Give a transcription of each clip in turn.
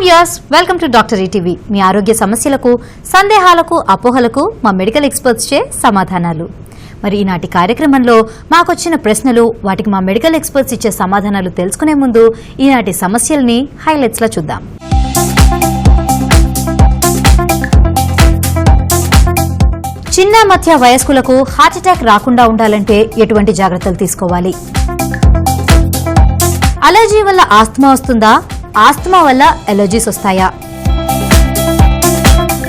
Viewers, welcome to doctor ETV. మీ ఆరోగ్య సమస్యలకు, సందేహాలకు, అపోహలకు మా మెడికల్ ఎక్స్పర్ట్స్ చే సమాధానాలు. మరి ఈనాటి కార్యక్రమంలో మాకొచ్చిన ప్రశ్నలు, వాటికి మా మెడికల్ ఎక్స్పర్ట్స్ ఇచ్చే సమాధానాలు తెలుసుకునే ముందు ఈనాటి సమస్యల్ని హైలైట్స్ లో చూద్దాం. చిన్న మధ్య వయస్కులకు హార్ట్ అటాక్ రాకుండా ఉండాలంటే ఎటువంటి జాగ్రత్తలు తీసుకోవాలి? అలర్జీ వల్ల ఆస్తమా వస్తుందా? ఆస్తమా వల్ల ఎలర్జీస్ వస్తాయా?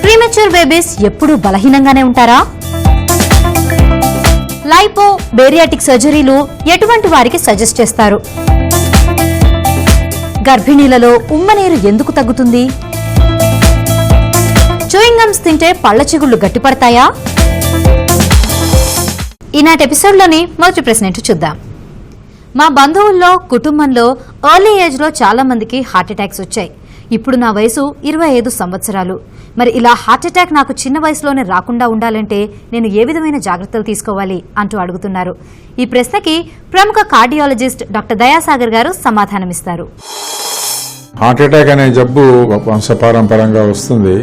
ప్రీమెచ్యూర్ బేబీస్ ఎప్పుడూ బలహీనంగానే ఉంటారా? లైపో బేరియాటిక్ సర్జరీలు ఎటువంటి వారికి సజెస్ట్ చేస్తారు? గర్భిణీలలో ఉమ్మనీరు ఎందుకు తగ్గుతుంది? చూయింగ్ గమ్స్ తింటే పళ్ల చిగుళ్లు గట్టిపడతాయా? ఈనాటి ఎపిసోడ్లోని మొదటి ప్రశ్న ఏంటో చూద్దాం. మా బంధువుల్లో, కుటుంబంలో ఎర్లీ ఏజ్ లో చాలా మందికి హార్ట్ అటాక్స్ వచ్చాయి. ఇప్పుడు నా వయసు 25 సంవత్సరాలు. మరి ఇలా హార్ట్ అటాక్ నాకు చిన్న వయసులోనే రాకుండా ఉండాలంటే నేను ఏ విధమైన జాగ్రత్తలు తీసుకోవాలి అంటూ అడుగుతున్నారు. ఈ ప్రశ్నకి ప్రముఖ కార్డియాలజిస్ట్ డాక్టర్ దయాసాగర్ గారు సమాధానమిస్తారు. హార్ట్ అటాక్ అనే జబ్బు వంశపారంపరంగా వస్తుంది.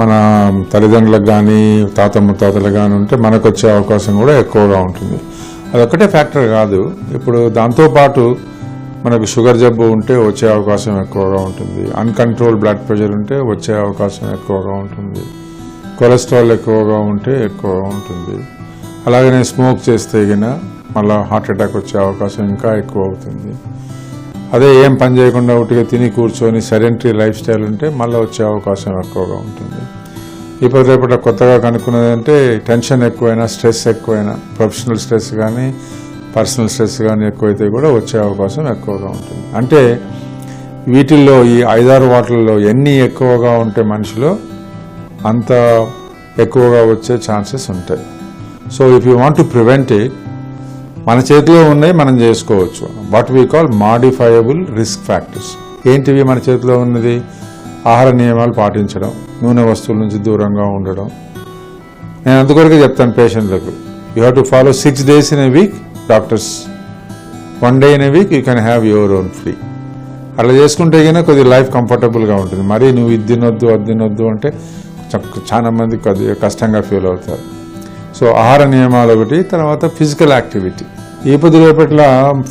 మన తల్లిదండ్రులకు కానీ, తాత ముత్తాతలకు కానీ ఉంటే మనకు వచ్చే అవకాశం కూడా ఎక్కువగా ఉంటుంది. అదొక్కటే ఫ్యాక్టర్ కాదు. ఇప్పుడు దాంతోపాటు మనకు షుగర్ జబ్బు ఉంటే వచ్చే అవకాశం ఎక్కువగా ఉంటుంది. అన్కంట్రోల్ బ్లడ్ ప్రెషర్ ఉంటే వచ్చే అవకాశం ఎక్కువగా ఉంటుంది. కొలెస్ట్రాల్ ఎక్కువగా ఉంటే ఎక్కువగా ఉంటుంది. అలాగనే స్మోక్ చేస్తే గిన మళ్ళీ హార్ట్ అటాక్ వచ్చే అవకాశం ఇంకా ఎక్కువ అవుతుంది. అదే ఏం పని చేయకుండా ఉట్టిగా తిని కూర్చొని సెడెంటరీ లైఫ్ స్టైల్ ఉంటే మళ్ళీ వచ్చే అవకాశం ఎక్కువగా ఉంటుంది. ఇప్పుడు రేపటి కొత్తగా కనుక్కున్నది అంటే టెన్షన్ ఎక్కువైనా, స్ట్రెస్ ఎక్కువైనా, ప్రొఫెషనల్ స్ట్రెస్ కానీ, పర్సనల్ స్ట్రెస్ కానీ ఎక్కువైతే కూడా వచ్చే అవకాశం ఎక్కువగా ఉంటుంది. అంటే వీటిల్లో ఈ 5-6 వాటిల్లో ఎన్ని ఎక్కువగా ఉంటే మనిషిలో అంత ఎక్కువగా వచ్చే ఛాన్సెస్ ఉంటాయి. So if you want to prevent it, మన చేతిలో ఉన్నాయి, మనం చేసుకోవచ్చు. What we call modifiable risk factors. ఏంటివి మన చేతిలో ఉన్నది? ఆహార నియమాలు పాటించడం, నూనె వస్తువుల నుంచి దూరంగా ఉండడం. నేను అందుకొరకే చెప్తాను పేషెంట్లకు, you have to follow 6 days in a week, doctors 1 day in a week you can have your own free. అట్లా చేసుకుంటే కనుక కొద్దిగా లైఫ్ కంఫర్టబుల్గా ఉంటుంది. మరీ నువ్వు ఇది తినొద్దు, అది తినొద్దు అంటే చాలా మంది కొద్దిగా కష్టంగా ఫీల్ అవుతారు. సో ఆహార నియమాలు ఒకటి, తర్వాత ఫిజికల్ యాక్టివిటీ. ఈ పొద్దుల పట్ల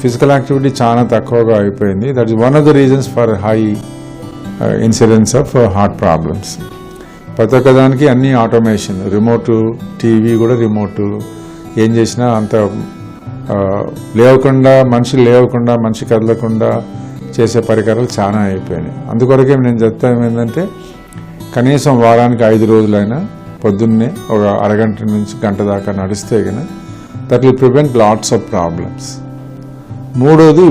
ఫిజికల్ యాక్టివిటీ చాలా తక్కువగా అయిపోయింది. That is one of the reasons for high incidence of heart problems. ప్రతి ఒక్క దానికి అన్ని ఆటోమేషన్, రిమోటు, టీవీ కూడా రిమోటు. ఏం చేసినా అంత మనిషి లేవకుండా, మనిషి కదలకుండా చేసే పరికరాలు చాలా అయిపోయినాయి. అందుకొరకే నేను చెప్తాను ఏంటంటే, కనీసం వారానికి 5 రోజులైనా పొద్దున్నే ఒక అరగంట నుంచి గంట దాకా నడిస్తే కనుక that will prevent lots of problems. మూడోది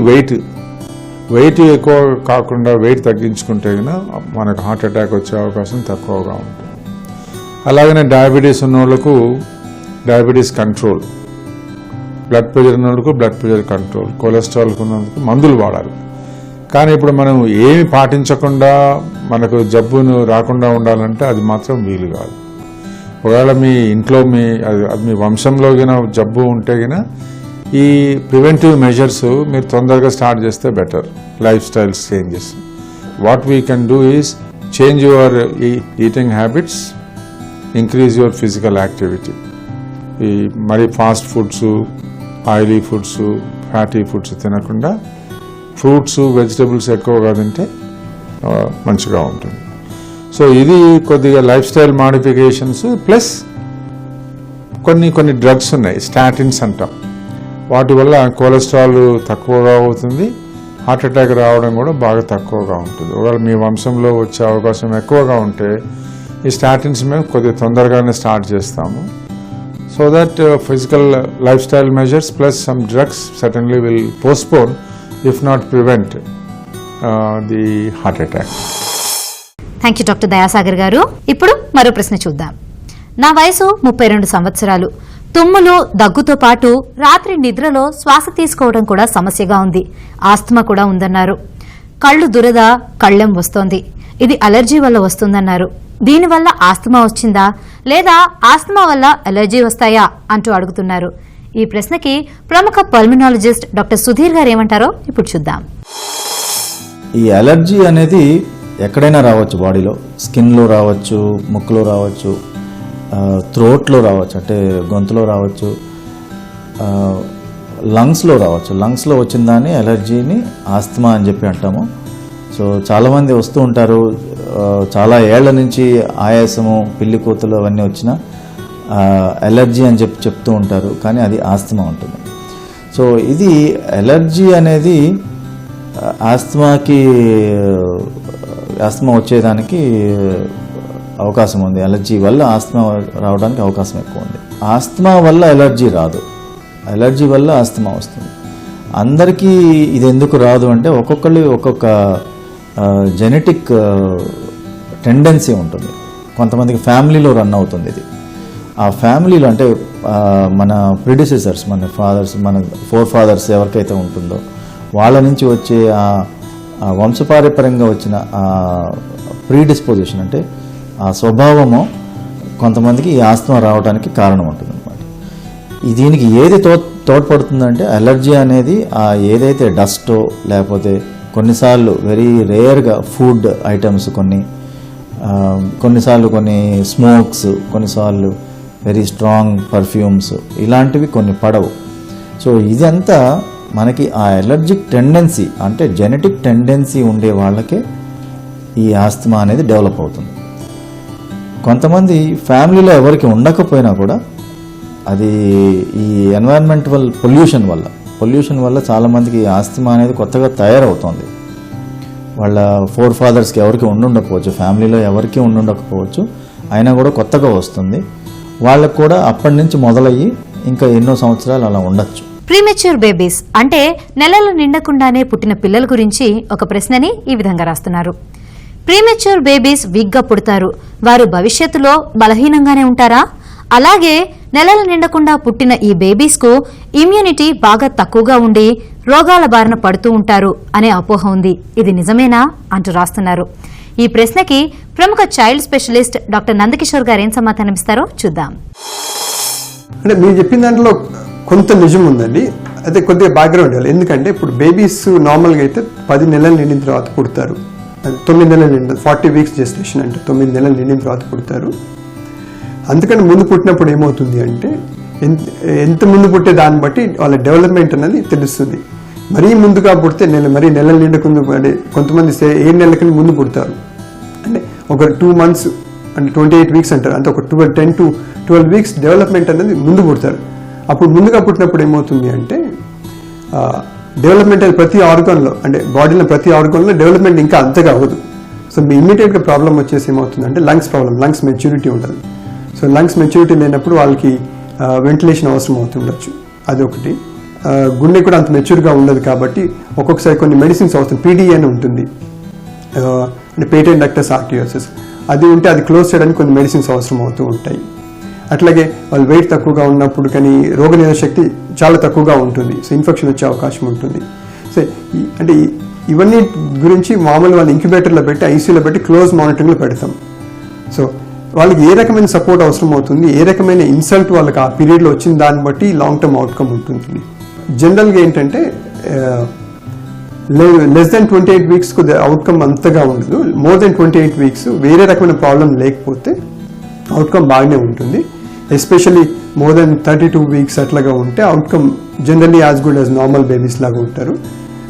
వెయిట్ ఎక్కువ కాకుండా వెయిట్ తగ్గించుకుంటే కనుక మనకు హార్ట్ అటాక్ వచ్చే అవకాశం తక్కువగా ఉంటుంది. అలాగనే డయాబెటీస్ ఉన్న వాళ్ళకు డయాబెటీస్ కంట్రోల్, బ్లడ్ ప్రెషర్ ఉన్న వాళ్ళకు బ్లడ్ ప్రెషర్ కంట్రోల్, కొలెస్ట్రాల్ ఉన్నందుకు మందులు వాడాలి. కానీ ఇప్పుడు మనం ఏమి పాటించకుండా మనకు జబ్బును రాకుండా ఉండాలంటే అది మాత్రం వీలు కాదు. ఒకవేళ మీ ఇంట్లో మీ వంశంలో గిన జబ్బు ఉంటే గిన ఈ ప్రివెంటివ్ మెజర్స్ మీరు తొందరగా స్టార్ట్ చేస్తే better. Life style changes. What we can do is change your eating habits, increase your physical activity. ఈ మరి fast foods, oily foods, fatty foods తినకుండా ఫ్రూట్స్, వెజిటబుల్స్ ఎక్కువగా తింటే మంచిగా ఉంటుంది. సో ఇది కొద్దిగా లైఫ్ స్టైల్ మాడిఫికేషన్స్. ప్లస్ కొన్ని డ్రగ్స్ ఉన్నాయి, స్టాటిన్స్ అంటాం. వాటి వల్ల కొలెస్ట్రాల్ తక్కువగా అవుతుంది, హార్ట్ అటాక్ రావడం కూడా బాగా తక్కువగా ఉంటుంది. ఒకవేళ మీ వంశంలో వచ్చే అవకాశం ఎక్కువగా ఉంటే ఈ స్టాటిన్స్ మేము కొద్దిగా తొందరగానే స్టార్ట్ చేస్తాము. So that physical life style measures plus some drugs certainly will postpone, if not prevent the heart attack. Thank you doctor Dayasagar గారు. ఇప్పుడు మరో ప్రశ్న చూద్దాం. నా వయసు 32 సంవత్సరాలు. తుమ్ములు, దగ్గుతో పాటు రాత్రి నిద్రలో శ్వాస తీసుకోవడం కూడా సమస్యగా ఉంది. ఆస్తమా కూడా ఉందన్నారు. కళ్ళు దురద, కళ్ళెం వస్తోంది. ఇది అలర్జీ వల్ల వస్తుందన్నారు. దీనివల్ల ఆస్తమా వచ్చిందా లేదా ఆస్తమా వల్ల అలర్జీ వస్తాయా అంటూ అడుగుతున్నారు. ఈ ప్రశ్నకి ప్రముఖ పల్మనాలజిస్ట్ డాక్టర్ సుధీర్ గారు ఏమంటారో ఇప్పుడు చూద్దాం. ఈ అలర్జీ అనేది ఎక్కడైనా రావచ్చు, బాడీలో స్కిన్లో రావచ్చు, ముక్కులో రావచ్చు, థ్రోట్లో రావచ్చు, అంటే గొంతులో రావచ్చు, లంగ్స్లో రావచ్చు. లంగ్స్లో వచ్చిన దాన్ని ఎలర్జీని ఆస్తమా అని చెప్పి అంటాము. సో చాలామంది వస్తూ ఉంటారు, చాలా ఏళ్ల నుంచి ఆయాసము, పిల్లి కూతులు అవన్నీ వచ్చినా ఎలర్జీ అని చెప్తూ ఉంటారు, కానీ అది ఆస్తమా ఉంటుంది. సో ఇది ఎలర్జీ అనేది ఆస్తమా వచ్చేదానికి అవకాశం ఉంది. ఎలర్జీ వల్ల ఆస్తమా రావడానికి అవకాశం ఎక్కువ ఉంది. ఆస్తమా వల్ల ఎలర్జీ రాదు, ఎలర్జీ వల్ల ఆస్తమా వస్తుంది. అందరికీ ఇది ఎందుకు రాదు అంటే ఒక్కొక్కళ్ళు ఒక్కొక్క జెనెటిక్ టెండెన్సీ ఉంటుంది. కొంతమందికి ఫ్యామిలీలో రన్ అవుతుంది ఇది. ఆ ఫ్యామిలీలో అంటే మన ప్రిడిసెసర్స్, మన ఫాదర్స్, మన ఫోర్ ఫాదర్స్ ఎవరికైతే ఉంటుందో వాళ్ళ నుంచి వచ్చే ఆ వంశపారంపర్యంగా వచ్చిన ఆ ప్రీడిస్పోజిషన్, అంటే ఆ స్వభావము కొంతమందికి ఈ ఆస్తమా రావడానికి కారణం ఉంటుంది అనమాట. దీనికి ఏది తోడ్పడుతుందంటే అలర్జీ అనేది ఏదైతే డస్టో, లేకపోతే కొన్నిసార్లు వెరీ రేర్గా ఫుడ్ ఐటమ్స్, కొన్నిసార్లు కొన్ని స్మోక్స్, కొన్నిసార్లు వెరీ స్ట్రాంగ్ పర్ఫ్యూమ్స్, ఇలాంటివి కొన్ని పడవు. సో ఇదంతా మనకి ఆ ఎలర్జిక్ టెండెన్సీ, అంటే జెనెటిక్ టెండెన్సీ ఉండే వాళ్ళకే ఈ ఆస్తమా అనేది డెవలప్ అవుతుంది. కొంతమంది ఫ్యామిలీలో ఎవరికి ఉండకపోయినా కూడా అది ఈ ఎన్వైరన్మెంటల్ పొల్యూషన్ వల్ల చాలామందికి ఆస్తమా అనేది కొత్తగా తయారవుతుంది. వాళ్ళ ఫోర్ ఫాదర్స్కి ఎవరికి ఉండుండకపోవచ్చు, ఫ్యామిలీలో ఎవరికి ఉండుండకపోవచ్చు, అయినా కూడా కొత్తగా వస్తుంది. వాళ్ళకు కూడా అప్పటి నుంచి మొదలయ్యి ఇంకా ఎన్నో సంవత్సరాలు అలా ఉండొచ్చు. ప్రీమెచ్యూర్ బేబీస్ అంటే నెలలు నిండకుండానే పుట్టిన పిల్లల గురించి ఒక ప్రశ్నని ఈ విధంగా రాస్తున్నారు. ప్రీమెచ్యూర్ బేబీస్ వీక్గా పుడతారు, వారు భవిష్యత్తులో బలహీనంగానే ఉంటారా? అలాగే నెలలు నిండకుండా పుట్టిన ఈ బేబీస్ కు ఇమ్యూనిటీ బాగా తక్కువగా ఉండి రోగాల బారిన పడుతూ ఉంటారు అనే అపోహ ఉంది. ఇది నిజమేనా అంటూ రాస్తున్నారు. ఈ ప్రశ్నకి ప్రముఖ చైల్డ్ స్పెషలిస్ట్ డాక్టర్ నందకిషోర్ గారు ఏం సమాధానం ఇస్తారో చూద్దాం. అంటే మీరు చెప్పిన దాంట్లో కొంత నిజం ఉందండి, అదే కొద్దిగా బ్యాక్గ్రౌండ్ ఇవ్వాలి. ఎందుకంటే ఇప్పుడు బేబీస్ నార్మల్గా అయితే 10 నెలలు నిండిన తర్వాత పుడతారు. 9 నెలలు నిండి 40 వీక్స్ జెస్టేషన్ అంటే 9 నెలలు నిండిన తర్వాత పుడతారు. అందుకని ముందు పుట్టినప్పుడు ఏమవుతుంది అంటే ఎంత ముందు పుట్టే దాన్ని బట్టి వాళ్ళ డెవలప్మెంట్ అనేది తెలుస్తుంది. మరీ ముందుగా పుడితే మరీ నెలలు నిండకుండా కొంతమంది 7 నెలల కింద ముందు పుడతారు. అంటే ఒక 2 months అంటే 28 వీక్స్ అంటారు, అంటే ఒక 10 to 12 వీక్స్ డెవలప్మెంట్ అనేది ముందు పుడతారు. అప్పుడు ముందుగా పుట్టినప్పుడు ఏమవుతుంది అంటే డెవలప్మెంట్ అనేది ప్రతి ఆర్గాన్లో, అంటే బాడీలో ప్రతి ఆర్గాన్లో డెవలప్మెంట్ ఇంకా అంతగా అవ్వదు. సో మీ ఇమ్మీడియట్గా ప్రాబ్లం వచ్చేసి ఏమవుతుంది అంటే లంగ్స్ మెచ్యూరిటీ ఉండదు. సో లంగ్స్ మెచ్యూరిటీ లేనప్పుడు వాళ్ళకి వెంటిలేషన్ అవసరం అవుతుండొచ్చు, అదొకటి. గుండె కూడా అంత మెచ్యూర్గా ఉండదు కాబట్టి ఒక్కొక్కసారి కొన్ని మెడిసిన్స్ అవసరం. పీడీఏ అని ఉంటుంది, అంటే పేటెంట్ డక్టస్ ఆర్టియోసిస్, అది ఉంటే అది క్లోజ్ చేయడానికి కొన్ని మెడిసిన్స్ అవసరం అవుతూ ఉంటాయి. అట్లాగే వాళ్ళు వెయిట్ తక్కువగా ఉన్నప్పుడు కానీ రోగనిరోధక శక్తి చాలా తక్కువగా ఉంటుంది, సో ఇన్ఫెక్షన్ వచ్చే అవకాశం ఉంటుంది. సో అంటే ఇవన్నీ గురించి మామూలు వాళ్ళు ఇంక్యుబేటర్లో పెట్టి ఐసీయూలో పెట్టి క్లోజ్ మానిటరింగ్లో పెడతాం. సో వాళ్ళకి ఏ రకమైన సపోర్ట్ అవసరం అవుతుంది, ఏ రకమైన ఇన్సల్ట్ వాళ్ళకి ఆ పీరియడ్లో వచ్చిన దాన్ని బట్టి లాంగ్ టర్మ్ అవుట్కమ్ ఉంటుంది. జనరల్గా ఏంటంటే లెస్ దెన్ 28 వీక్స్ అవుట్కమ్ అంతగా ఉండదు. మోర్ దెన్ 28 వీక్స్ వేరే రకమైన ప్రాబ్లం లేకపోతే అవుట్కమ్ బాగానే ఉంటుంది. ఎస్పెషల్లీ మోర్ దెన్ 32 వీక్స్ అట్లాగా ఉంటే outcome generally as good as normal babies లాగా ఉంటారు.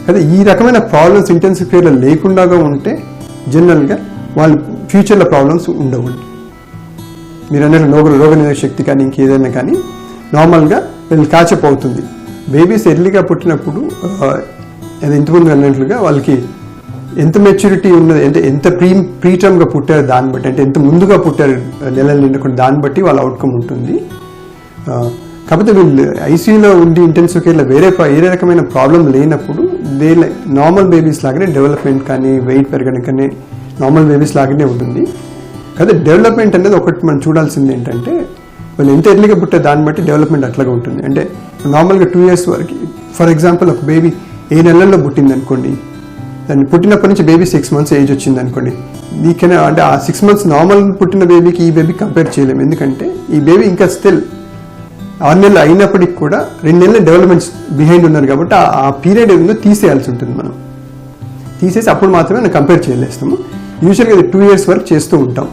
అదే ఈ రకమైన ప్రాబ్లమ్స్ ఇంటెన్సివ్ కేర్లో లేకుండా ఉంటే జనరల్గా వాళ్ళు ఫ్యూచర్లో ప్రాబ్లమ్స్ ఉండవు. మీరు అన్నట్టు రోగనిరోధక శక్తి కానీ ఇంకేదైనా కానీ నార్మల్గా వీళ్ళు క్యాచప్ అవుతుంది. బేబీస్ ఎర్లీగా పుట్టినప్పుడు ఇంతకుముందు అన్నట్లుగా వాళ్ళకి ఎంత మెచ్యూరిటీ ఉన్నది, అంటే ఎంత ప్రీటర్మ్గా పుట్టారు దాన్ని బట్టి, అంటే ఎంత ముందుగా పుట్టారు నెలలు నిండకుండా దాన్ని బట్టి వాళ్ళ అవుట్కమ్ ఉంటుంది. కాకపోతే వీళ్ళు ఐసీయూలో ఉండి ఇంటెన్సివ్ కేర్లో వేరే రకమైన ప్రాబ్లం లేనప్పుడు నార్మల్ బేబీస్ లాగానే డెవలప్మెంట్ కానీ వెయిట్ పెరగడం కానీ నార్మల్ బేబీస్ లాగానే ఉంటుంది. కాకపోతే డెవలప్మెంట్ అనేది ఒకటి మనం చూడాల్సింది ఏంటంటే వాళ్ళు ఎంత ఎర్లీగా పుట్టే దాన్ని బట్టి డెవలప్మెంట్ అట్లాగా ఉంటుంది. అంటే నార్మల్గా 2 years వరకు, ఫర్ ఎగ్జాంపుల్ ఒక బేబీ 7 నెలల్లో పుట్టింది అనుకోండి, దాన్ని పుట్టినప్పటి నుంచి బేబీ 6 months ఏజ్ వచ్చింది అనుకోండి, నీకైనా అంటే ఆ 6 months నార్మల్ పుట్టిన బేబీకి ఈ బేబీ కంపేర్ చేయలేము. ఎందుకంటే ఈ బేబీ ఇంకా స్టిల్ 6 నెలలు అయినప్పటికి కూడా 2 నెలల డెవలప్మెంట్స్ బిహైండ్ ఉన్నారు కాబట్టి ఆ పీరియడ్ ఏదో తీసేయాల్సి ఉంటుంది. మనం తీసేసి అప్పుడు మాత్రమే మనం కంపేర్ చేయలేస్తాము. యూజువల్గా 2 years వరకు చేస్తూ ఉంటాం.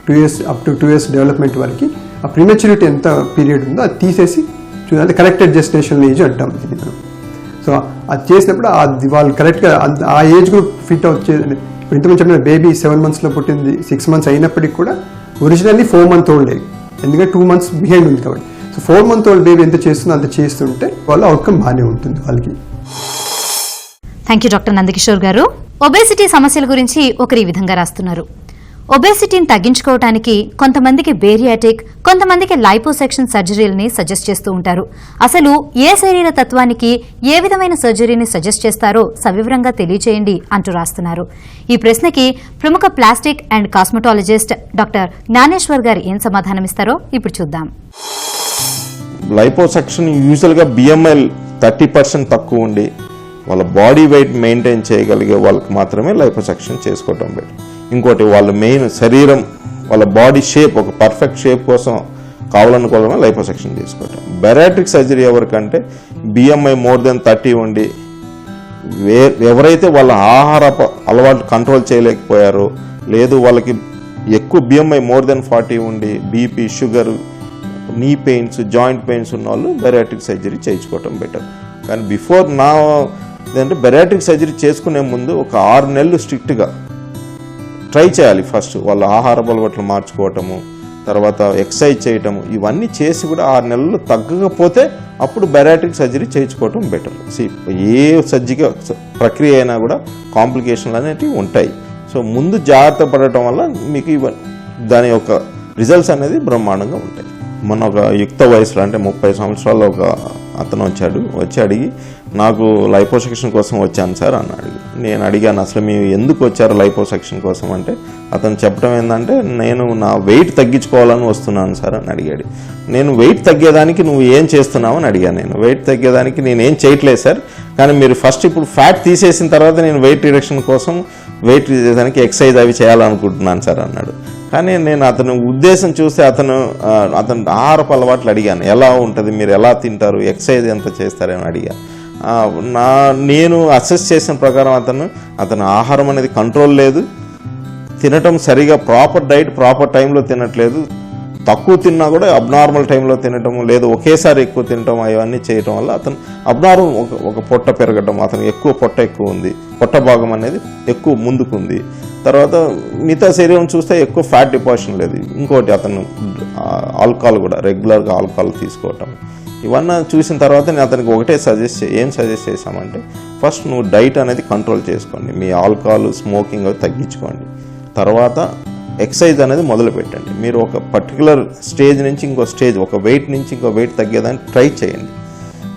2 years up to 2 years development వరకు ఆ ప్రీమెచ్యూరిటీ ఎంత పీరియడ్ ఉందో అది తీసేసి చూడాలి. కరెక్టెడ్ జెస్టేషనల్ ఏజ్ అంటాం ఇది మనం. సో అది చేసినప్పుడు అది వాళ్ళు కరెక్ట్గా ఆ ఏజ్ గ్రూప్ ఫిట్ వచ్చే ఇంతకుముందు చెప్పిన బేబీ 7 monthsలో పుట్టింది, 6 months అయినప్పటికీ కూడా ఒరిజినల్లీ 4 month old ఎందుకంటే 2 months బిహైండ్ ఉంది కాబట్టి. సో 4 month old బేబీ ఎంత చేస్తుందో అంత చేస్తుంటే వాళ్ళ అవుట్కమ్ బాగానే ఉంటుంది వాళ్ళకి. థ్యాంక్ యూ డాక్టర్ నందకిషోర్ గారు. ఒబేసిటీ సమస్యల గురించి ఒకరు ఈ విధంగా రాస్తున్నారు. ఒబేసిటీని తగ్గించుకోవడానికి కొంతమందికి బేరియాటిక్, కొంతమందికి లైపోసెక్షన్ సర్జరీలని సజెస్ట్ చేస్తూ ఉంటారు. అసలు ఏ శరీర తత్వానికి ఏ విధమైన సర్జరీని సజెస్ట్ చేస్తారో సవివరంగా తెలియచేయండి అంటూ రాస్తున్నారు. ఈ ప్రశ్నకి ప్రముఖ plastic and cosmetologist doctor Gnaneshwar గారు ఏం సమాధానమిస్తారో ఇప్పుడు చూద్దాం. లైపోసెక్షన్ యూజువల్గా BMI 30% తక్కువ ఉండి వాళ్ళ బాడీ వెయిట్ మెయింటైన్ చేయగలిగే వాళ్ళకి మాత్రమే లైపోసెక్షన్ చేసుకోవటం బెటర్. ఇంకోటి వాళ్ళ మెయిన్ శరీరం వాళ్ళ బాడీ షేప్ ఒక పర్ఫెక్ట్ షేప్ కోసం కావాలనుకోవడమే లైపోసెక్షన్ చేసుకోవటం. బెరాట్రిక్ సర్జరీ ఎవరికంటే BMI more than 30 ఉండి ఎవరైతే వాళ్ళ ఆహార అలవాటు కంట్రోల్ చేయలేకపోయారో, లేదు వాళ్ళకి ఎక్కువ BMI more than 40 ఉండి బీపీ, షుగర్, నీ పెయిన్స్, జాయింట్ పెయిన్స్ ఉన్న వాళ్ళు బెరాట్రిక్ సర్జరీ చేయించుకోవటం బెటర్. కానీ బిఫోర్ నా ఏంటంటే బెరాట్రిక్ సర్జరీ చేసుకునే ముందు ఒక 6 నెలలు స్ట్రిక్ట్గా ట్రై చేయాలి. ఫస్ట్ వాళ్ళ ఆహారపు అలవాట్లు మార్చుకోవటము, తర్వాత ఎక్సర్సైజ్ చేయటము, ఇవన్నీ చేసి కూడా 6 నెలలు తగ్గకపోతే అప్పుడు బెరాట్రిక్ సర్జరీ చేయించుకోవటం బెటర్. ఏ సర్జికల్ ప్రక్రియ అయినా కూడా కాంప్లికేషన్లు అనేటివి ఉంటాయి. సో ముందు జాగ్రత్త పడటం వల్ల మీకు దాని యొక్క రిజల్ట్స్ అనేది బ్రహ్మాండంగా ఉంటాయి. మొన్న ఒక యుక్త వయసులో అంటే 30 సంవత్సరాల్లో ఒక అతను వచ్చి అడిగి నాకు లైపోసెక్షన్ కోసం వచ్చాను సార్ అన్నాడు. నేను అడిగాను అసలు మీరు ఎందుకు వచ్చారు లైపోసెక్షన్ కోసం అంటే అతను చెప్పడం ఏంటంటే నేను నా వెయిట్ తగ్గించుకోవాలని వస్తున్నాను సార్ అని అడిగాడు. నేను వెయిట్ తగ్గేదానికి నువ్వు ఏం చేస్తున్నావు అని అడిగాను. నేను వెయిట్ తగ్గేదానికి నేనేం చేయట్లేదు సార్, కానీ మీరు ఫస్ట్ ఇప్పుడు ఫ్యాట్ తీసేసిన తర్వాత నేను వెయిట్ రిడక్షన్ కోసం వెయిట్ తీసేదానికి ఎక్సర్సైజ్ అవి చేయాలనుకుంటున్నాను సార్ అన్నాడు. కానీ నేను అతని ఉద్దేశం చూస్తే అతను ఆహారపు అలవాట్లు అడిగాను, ఎలా ఉంటుంది, మీరు ఎలా తింటారు, ఎక్సర్సైజ్ ఎంత చేస్తారని అడిగాను. నేను అసెస్ చేసిన ప్రకారం అతను ఆహారం అనేది కంట్రోల్ లేదు, తినటం సరిగా ప్రాపర్ డైట్ ప్రాపర్ టైంలో తినట్లేదు, తక్కువ తిన్నా కూడా అబ్నార్మల్ టైంలో తినటం, లేదు ఒకేసారి ఎక్కువ తినటం, అవన్నీ చేయటం వల్ల అతను అబ్నార్మల్ ఒక పొట్ట పెరగటం, అతను పొట్ట ఎక్కువ ఉంది, పొట్ట భాగం అనేది ఎక్కువ ముందుకుంది. తర్వాత మిగతా శరీరం చూస్తే ఎక్కువ ఫ్యాట్ డిపాజిషన్ లేదు. ఇంకోటి అతను ఆల్కహాల్ కూడా రెగ్యులర్గా ఆల్కహాల్ తీసుకోవటం, ఇవన్నీ చూసిన తర్వాత నేను అతనికి ఒకటే సజెస్ట్ చేశామంటే ఫస్ట్ నువ్వు డైట్ అనేది కంట్రోల్ చేసుకోండి, మీ ఆల్కహాల్ స్మోకింగ్ అవి తగ్గించుకోండి, తర్వాత ఎక్సర్సైజ్ అనేది మొదలు పెట్టండి. మీరు ఒక పర్టికులర్ స్టేజ్ నుంచి ఇంకో స్టేజ్, ఒక వెయిట్ నుంచి ఇంకో వెయిట్ తగ్గేదాన్ని ట్రై చేయండి.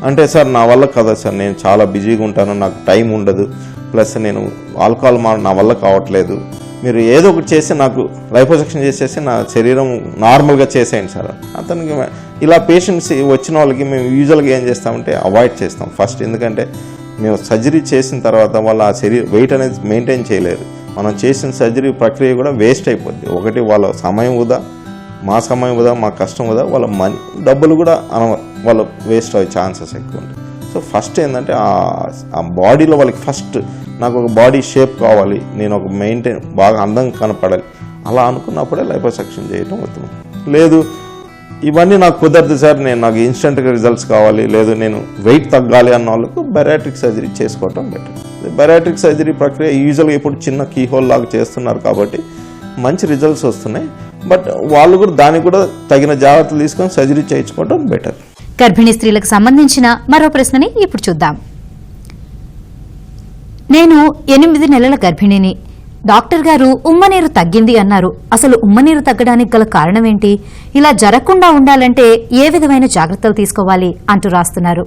అంటే సార్ నా వల్ల కదా సార్, నేను చాలా బిజీగా ఉంటాను, నాకు టైం ఉండదు, ప్లస్ నేను ఆల్కహాల్ నా వల్ల కావట్లేదు, మీరు ఏదో ఒకటి చేసి నాకు లైపోసెక్షన్ చేసేసి నా శరీరం నార్మల్గా చేసేయండి సార్. అతనికి ఇలా పేషెంట్స్ వచ్చిన వాళ్ళకి మేము యూజువల్గా ఏం చేస్తామంటే అవాయిడ్ చేస్తాం ఫస్ట్. ఎందుకంటే మేము సర్జరీ చేసిన తర్వాత వాళ్ళు ఆ వెయిట్ అనేది మెయింటైన్ చేయలేరు, మనం చేసిన సర్జరీ ప్రక్రియ కూడా వేస్ట్ అయిపోద్ది. ఒకటి వాళ్ళ సమయం వృధా, మా సమయం వృధా, మా కష్టం వృధా, వాళ్ళ డబ్బులు కూడా వాళ్ళు వేస్ట్ అయ్యే ఛాన్సెస్ ఎక్కువ ఉంటాయి. సో ఫస్ట్ ఏంటంటే ఆ బాడీలో వాళ్ళకి ఫస్ట్ నాకు ఒక బాడీ షేప్ కావాలి, నేను ఒక మెయింటైన్ బాగా అందంగా కనపడాలి, అలా అనుకున్నప్పుడే లైపోసెక్షన్ చేయటం ఉత్తమం. లేదు ఇవన్నీ నాకు కుదరదు సార్, నాకు ఇన్స్టెంట్గా రిజల్ట్స్ కావాలి, లేదు నేను వెయిట్ తగ్గాలి అన్న వాళ్ళకు బెరాట్రిక్ సర్జరీ చేసుకోవటం బెటర్. బెరాట్రిక్ సర్జరీ ప్రక్రియ యూజువల్గా ఇప్పుడు చిన్న కీహోల్ లాగా చేస్తున్నారు కాబట్టి మంచి రిజల్ట్స్ వస్తున్నాయి. బట్ వాళ్ళు కూడా దానికి కూడా తగిన జాగ్రత్తలు తీసుకొని సర్జరీ చేయించుకోవడం బెటర్. గర్భిణీ స్త్రీలకు సంబంధించిన మరో ప్రశ్నని ఇప్పుడు చూద్దాం. నేను 8 నెలల గర్భిణిని. డాక్టర్ గారు ఉమ్మనీరు తగ్గింది అన్నారు. అసలు ఉమ్మనీరు తగ్గడానికి గల కారణం ఏంటి? ఇలా జరగకుండా ఉండాలంటే ఏ విధమైన జాగ్రత్తలు తీసుకోవాలి అంటూ రాస్తున్నారు.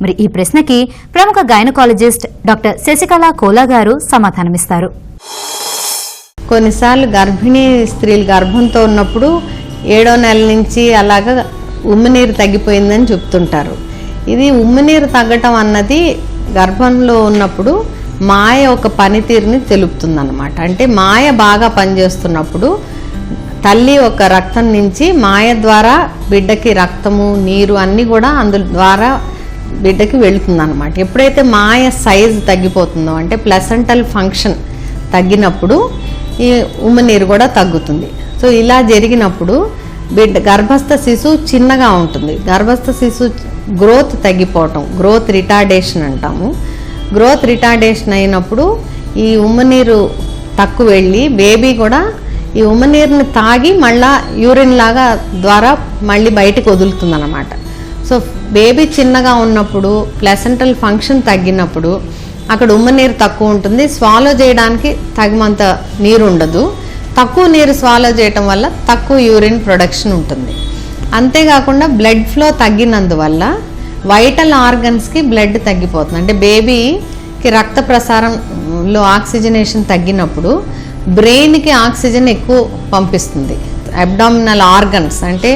మరి ఈ ప్రశ్నకి ప్రముఖ గైనకాలజిస్ట్ డాక్టర్ శశికళ కోలా గారు సమాధానమిస్తారు. కొన్నిసార్లు గర్భిణీ స్త్రీలు గర్భంతో ఉన్నప్పుడు 7వ నెల నుంచి అలాగా ఉమ్మనీరు తగ్గిపోయిందని చెప్తుంటారు. ఇది ఉమ్మనీరు తగ్గటం అన్నది గర్భంలో ఉన్నప్పుడు మాయ ఒక పనితీరుని తెలుపుతుందన్నమాట. అంటే మాయ బాగా పనిచేస్తున్నప్పుడు తల్లి ఒక రక్తం నుంచి మాయ ద్వారా బిడ్డకి రక్తము, నీరు అన్నీ కూడా అందు ద్వారా బిడ్డకి వెళుతుందన్నమాట. ఎప్పుడైతే మాయ సైజు తగ్గిపోతుందో అంటే ప్లసెంటల్ ఫంక్షన్ తగ్గినప్పుడు ఈ ఉమ్మనీరు కూడా తగ్గుతుంది. సో ఇలా జరిగినప్పుడు గర్భస్థ శిశువు చిన్నగా ఉంటుంది. గర్భస్థ శిశువు గ్రోత్ తగ్గిపోవటం, గ్రోత్ రిటార్డేషన్ అంటాము. గ్రోత్ రిటార్డేషన్ అయినప్పుడు ఈ ఉమ్మనీరు తక్కువ వెళ్ళి బేబీ కూడా ఈ ఉమ్మనీరుని తాగి మళ్ళా యూరిన్ లాగా ద్వారా మళ్ళీ బయటకు వదులుతుంది అన్నమాట. సో బేబీ చిన్నగా ఉన్నప్పుడు ప్లసెంటల్ ఫంక్షన్ తగ్గినప్పుడు అక్కడ ఉమ్మనీరు తక్కువ ఉంటుంది, స్వాలో చేయడానికి తగినంత నీరు ఉండదు. తక్కువ నీరు స్వాలో చేయటం వల్ల తక్కువ యూరిన్ ప్రొడక్షన్ ఉంటుంది. అంతేకాకుండా బ్లడ్ ఫ్లో తగ్గినందువల్ల వైటల్ ఆర్గన్స్కి బ్లడ్ తగ్గిపోతుంది. అంటే బేబీకి రక్త ప్రసారంలో ఆక్సిజనేషన్ తగ్గినప్పుడు బ్రెయిన్కి ఆక్సిజన్ ఎక్కువ పంపిస్తుంది. అబ్డామినల్ ఆర్గన్స్ అంటే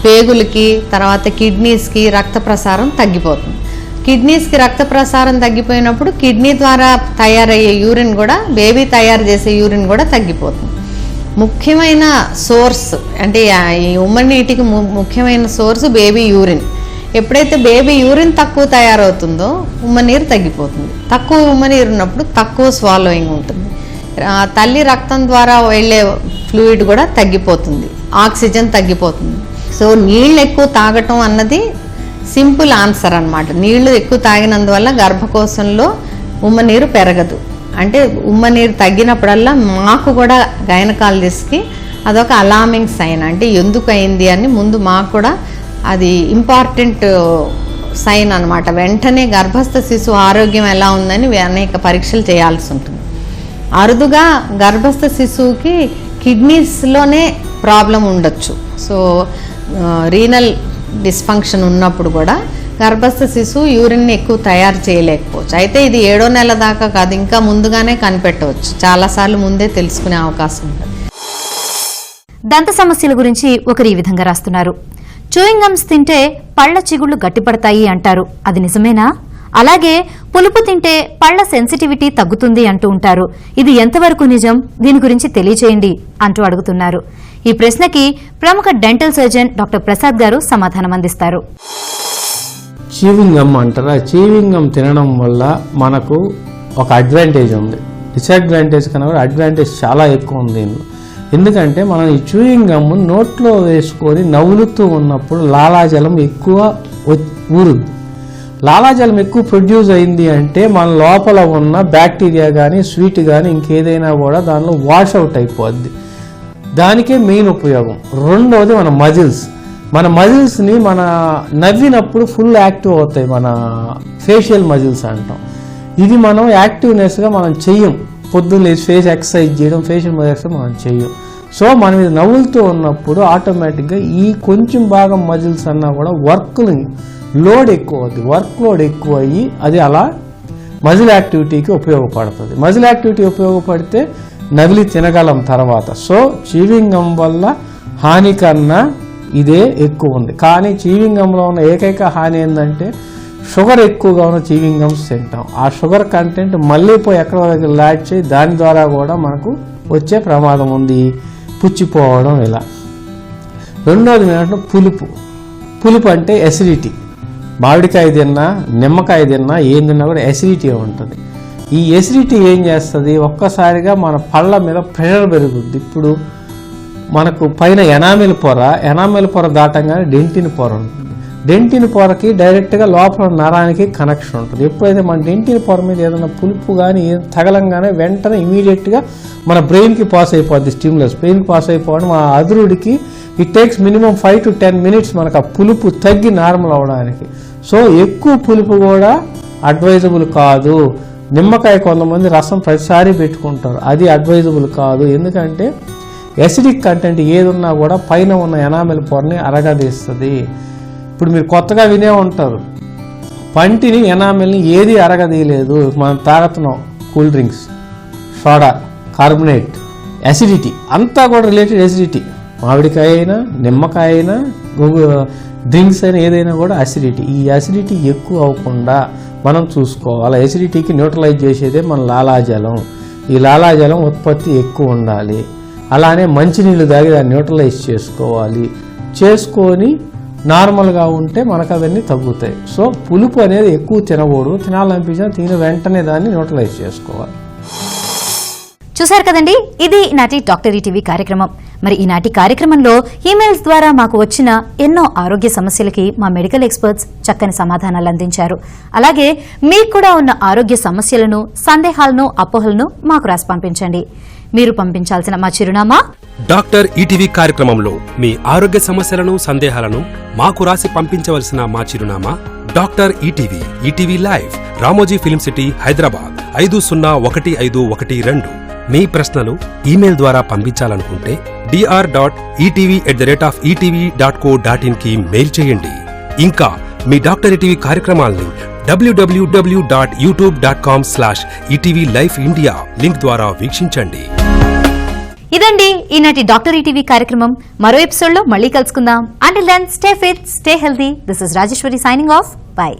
పేగులకి, తర్వాత కిడ్నీస్కి రక్త ప్రసారం తగ్గిపోతుంది. కిడ్నీస్కి రక్త ప్రసారం తగ్గిపోయినప్పుడు కిడ్నీ ద్వారా తయారయ్యే యూరిన్ కూడా, బేబీ తయారు చేసే యూరిన్ కూడా తగ్గిపోతుంది. ముఖ్యమైన సోర్స్ అంటే ఈ ఉమ్మనీటికి ముఖ్యమైన సోర్స్ బేబీ యూరిన్. ఎప్పుడైతే బేబీ యూరిన్ తక్కువ తయారవుతుందో ఉమ్మనీరు తగ్గిపోతుంది. తక్కువ ఉమ్మనీరు ఉన్నప్పుడు తక్కువ స్వాలోయింగ్ ఉంటుంది. తల్లి రక్తం ద్వారా వెళ్ళే ఫ్లూయిడ్ కూడా తగ్గిపోతుంది, ఆక్సిజన్ తగ్గిపోతుంది. సో నీళ్ళు ఎక్కువ తాగటం అన్నది సింపుల్ ఆన్సర్ అన్నమాట. నీళ్లు ఎక్కువ తాగినందువల్ల గర్భకోశంలో ఉమ్మనీరు పెరగదు. అంటే ఉమ్మనీరు తగ్గినప్పుడల్లా మాకు కూడా గైనకాలజిస్ట్కి అదొక అలార్మింగ్ సైన్. అంటే ఎందుకు అయింది అని ముందు మాకు కూడా అది ఇంపార్టెంట్ సైన్ అన్నమాట. వెంటనే గర్భస్థ శిశువు ఆరోగ్యం ఎలా ఉందని అనేక పరీక్షలు చేయాల్సి ఉంటుంది. అరుదుగా గర్భస్థ శిశువుకి కిడ్నీస్లోనే ప్రాబ్లం ఉండొచ్చు. సో రీనల్ డిస్ఫంక్షన్ ఉన్నప్పుడు కూడా గర్భస్థ శిశువు యూరిన్ని ఎక్కువ తయారు చేయలేకపోవచ్చు. అయితే ఇది 7వ నెల దాకా కాదు, ఇంకా ముందుగానే కనిపెట్టవచ్చు. చాలాసార్లు ముందే తెలుసుకునే అవకాశం ఉంటుంది. దంత సమస్యల గురించి ఒకరు ఈ విధంగా రాస్తున్నారు. చూయింగ్ గమ్స్ తింటే పళ్ల చిగుళ్లు గట్టిపడతాయి అంటారు, అది నిజమేనా? అలాగే పులుపు తింటే పళ్ల సెన్సిటివిటీ తగ్గుతుంది అంటూ ఉంటారు, ఇది ఎంతవరకు నిజం? దీని గురించి తెలియచేయండి అంటూ అడుగుతున్నారు. ఈ ప్రశ్నకి ప్రముఖ డెంటల్ సర్జన్ డాక్టర్ ప్రసాద్ గారు సమాధానం అందిస్తారు. చీవింగ్ గమ్ అంటారా, చీవింగ్ గమ్ తినడం వల్ల మనకు ఒక అడ్వాంటేజ్ ఉంది. డిసడ్వాంటేజ్ కన్నా కూడా అడ్వాంటేజ్ చాలా ఎక్కువ ఉంది దీనిలో. ఎందుకంటే మనం ఈ చూయింగ్ గమ్ నోట్లో వేసుకొని నవ్వులుతూ ఉన్నప్పుడు లాలాజలం ఎక్కువ ఊరుద్ది. లాలాజలం ఎక్కువ ప్రొడ్యూస్ అయింది అంటే మన లోపల ఉన్న బ్యాక్టీరియా కానీ స్వీట్ కానీ ఇంకేదైనా కూడా దానిలో వాష్ అవుట్ అయిపోద్ది. దానికే మెయిన్ ఉపయోగం. రెండవది మన మజిల్స్ని మన నవ్వినప్పుడు ఫుల్ యాక్టివ్ అవుతాయి, మన ఫేషియల్ మజిల్స్ అంటాం. ఇది మనం యాక్టివ్నెస్గా మనం చెయ్యం. పొద్దున్న ఫేస్ ఎక్సర్సైజ్ చేయడం, ఫేషియల్ మజిల్స్ మనం చెయ్యం. సో మనం ఇది నవ్వులుతూ ఉన్నప్పుడు ఆటోమేటిక్గా ఈ కొంచెం భాగం మజిల్స్ అన్నా కూడా వర్క్ లోడ్ ఎక్కువ అవుతుంది. వర్క్ లోడ్ ఎక్కువ అయ్యి అది అలా మజిల్ యాక్టివిటీకి ఉపయోగపడుతుంది. మజిల్ యాక్టివిటీ ఉపయోగపడితే నవిలి తినగలం తర్వాత. సో చీవింగ్ గమ్ వల్ల హాని కన్నా ఇదే ఎక్కువ ఉంది. కానీ చీవింగ్ గమ్లో ఉన్న ఏకైక హాని ఏంటంటే షుగర్ ఎక్కువగా ఉన్న చీవింగ్ గమ్స్ తింటాం. ఆ షుగర్ కంటెంట్ మళ్ళీ పోయి ఎక్కడ వరకు లాడ్ చేయి, దాని ద్వారా కూడా మనకు వచ్చే ప్రమాదం ఉంది, పుచ్చిపోవడం ఇలా. రెండోది ఏంటంటే పులుపు అంటే ఎసిడిటీ. మామిడికాయ తిన్నా, నిమ్మకాయ తిన్నా, ఏం తిన్నా కూడా ఎసిడిటీ ఉంటుంది. ఈ ఎసిడిటీ ఏం చేస్తుంది, ఒక్కసారిగా మన పళ్ళ మీద ప్రెషర్ పెరుగుద్ది. ఇప్పుడు మనకు పైన ఎనామిల్ పొర దాటంగానే డెంటిన్ పొర ఉంటుంది. డెంటిన్ పొరకి డైరెక్ట్గా లోపల నరానికి కనెక్షన్ ఉంటుంది. ఎప్పుడైతే మన డెంటిన్ పొర మీద ఏదైనా పులుపు కానీ తగలంగానే వెంటనే ఇమీడియట్గా మన బ్రెయిన్కి పాస్ అయిపోద్ది. స్టిమ్యులస్ బ్రెయిన్కి పాస్ అయిపోవడం, ఆ అదురుడికి it takes minimum 5 to 10 minutes మనకు ఆ పులుపు తగ్గి నార్మల్ అవడానికి. సో ఎక్కువ పులుపు కూడా అడ్వైజబుల్ కాదు. నిమ్మకాయ కొంతమంది రసం ప్రతిసారి పెట్టుకుంటారు, అది అడ్వైజబుల్ కాదు. ఎందుకంటే ఎసిడిక్ కంటెంట్ ఏదున్నా కూడా పైన ఉన్న ఎనామిల్ పొరని అరగదీస్తుంది. ఇప్పుడు మీరు కొత్తగా వినే ఉంటారు, పంటిని ఎనామిల్ని ఏది అరగదీయలేదు. మనం తాగుతున్నాం cool drinks, soda, carbonate, acidity అంతా కూడా రిలేటెడ్ ఎసిడిటీ. మామిడికాయ అయినా, నిమ్మకాయ అయినా, డ్రింక్స్ అయినా ఏదైనా కూడా అసిడిటీ. ఈ అసిడిటీ ఎక్కువ అవ్వకుండా మనం చూసుకోవాలి. ఎసిడిటీకి న్యూట్రలైజ్ చేసేదే మన లాలాజలం. ఈ లాలాజలం ఉత్పత్తి ఎక్కువ ఉండాలి. అలానే మంచినీళ్ళు తాగి దాన్ని న్యూట్రలైజ్ చేసుకోవాలి. చేసుకొని నార్మల్గా ఉంటే మనకు అవన్నీ తగ్గుతాయి. సో పులుపు అనేది ఎక్కువ తినకూడదు. తినాలనిపించినా తిని వెంటనే దాన్ని న్యూట్రలైజ్ చేసుకోవాలి. చూశారు కదండి, ఇది ఈనాటి డాక్టర్ ఈటీవీ కార్యక్రమం. మరి ఈనాటి కార్యక్రమంలో ఈమెయిల్స్ ద్వారా మాకు వచ్చిన ఎన్నో ఆరోగ్య సమస్యలకి మా మెడికల్ ఎక్స్పర్ట్స్ చక్కని సమాధానాలు అందించారు. అలాగే మీకు కూడా ఉన్న ఆరోగ్య సమస్యలను, సందేహాలను, అపోహలను మాకు రాసి పంపించండి. మీరు పంపించాల్సిన మా చిరునామా డాక్టర్ ఈటీవీ కార్యక్రమంలో మీ ఆరోగ్య సమస్యలను, సందేహాలను మాకు రాసి పంపించవలసిన మా చిరునామా doctor ETV live, Ramoji film city, Hyderabad 5015112. మీ ప్రశ్నలు ఈమెయిల్ ద్వారా పంపించాలనుకుంటే dr.etv@etv.co.in కి మెయిల్ చేయండి. ఇంకా మీ డాక్టర్ ఈటీవీ కార్యక్రమాల్ని www.youtube.com/etvlifeindia లింక్ ద్వారా వీక్షించండి. ఇదండి ఈనాటి డాక్టర్ ఈటీవీ కార్యక్రమం. మరో ఎపిసోడ్ లో మళ్ళీ కలుసుకుందాం. Until then stay fit, stay healthy. This is Rajeshwari signing off. By.